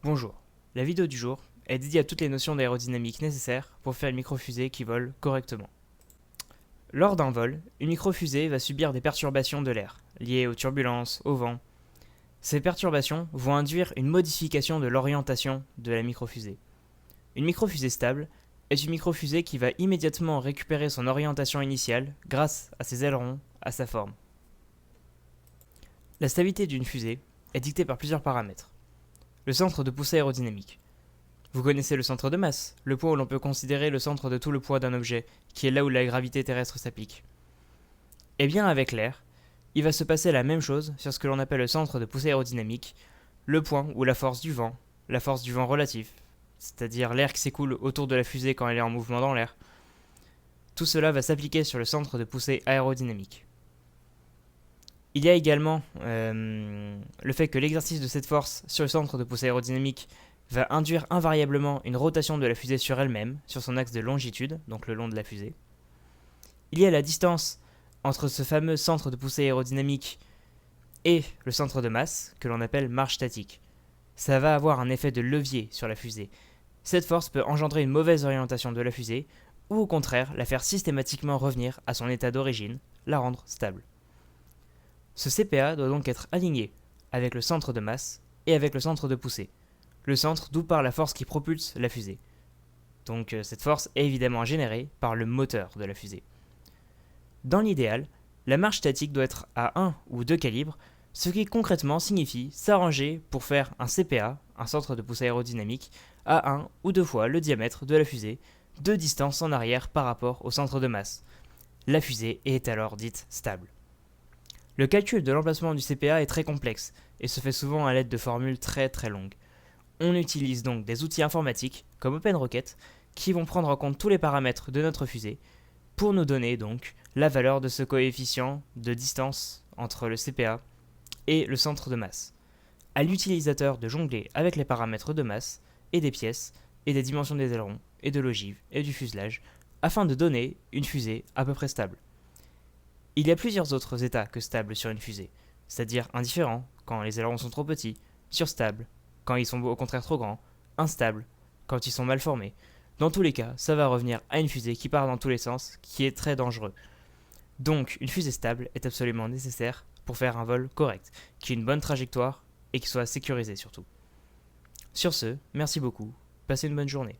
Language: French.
Bonjour, la vidéo du jour est dédiée à toutes les notions d'aérodynamique nécessaires pour faire une microfusée qui vole correctement. Lors d'un vol, une microfusée va subir des perturbations de l'air, liées aux turbulences, au vent. Ces perturbations vont induire une modification de l'orientation de la microfusée. Une microfusée stable est une microfusée qui va immédiatement récupérer son orientation initiale grâce à ses ailerons, à sa forme. La stabilité d'une fusée est dictée par plusieurs paramètres. Le centre de poussée aérodynamique. Vous connaissez le centre de masse, le point où l'on peut considérer le centre de tout le poids d'un objet, qui est là où la gravité terrestre s'applique. Et bien avec l'air, il va se passer la même chose sur ce que l'on appelle le centre de poussée aérodynamique, le point où la force du vent relatif, c'est-à-dire l'air qui s'écoule autour de la fusée quand elle est en mouvement dans l'air, tout cela va s'appliquer sur le centre de poussée aérodynamique. Il y a également le fait que l'exercice de cette force sur le centre de poussée aérodynamique va induire invariablement une rotation de la fusée sur elle-même, sur son axe de longitude, donc le long de la fusée. Il y a la distance entre ce fameux centre de poussée aérodynamique et le centre de masse, que l'on appelle marge statique. Ça va avoir un effet de levier sur la fusée. Cette force peut engendrer une mauvaise orientation de la fusée, ou au contraire la faire systématiquement revenir à son état d'origine, la rendre stable. Ce CPA doit donc être aligné avec le centre de masse et avec le centre de poussée, le centre d'où part la force qui propulse la fusée. Donc cette force est évidemment générée par le moteur de la fusée. Dans l'idéal, la marge statique doit être à 1 ou 2 calibres, ce qui concrètement signifie s'arranger pour faire un CPA, un centre de poussée aérodynamique, à 1 ou 2 fois le diamètre de la fusée, de distance en arrière par rapport au centre de masse. La fusée est alors dite stable. Le calcul de l'emplacement du CPA est très complexe et se fait souvent à l'aide de formules très longues. On utilise donc des outils informatiques comme OpenRocket qui vont prendre en compte tous les paramètres de notre fusée pour nous donner donc la valeur de ce coefficient de distance entre le CPA et le centre de masse. À l'utilisateur de jongler avec les paramètres de masse et des pièces et des dimensions des ailerons et de l'ogive et du fuselage afin de donner une fusée à peu près stable. Il y a plusieurs autres états que stable sur une fusée, c'est-à-dire indifférent quand les ailerons sont trop petits, surstable quand ils sont au contraire trop grands, instables quand ils sont mal formés. Dans tous les cas, ça va revenir à une fusée qui part dans tous les sens, qui est très dangereux. Donc, une fusée stable est absolument nécessaire pour faire un vol correct, qui ait une bonne trajectoire et qui soit sécurisé surtout. Sur ce, merci beaucoup, passez une bonne journée.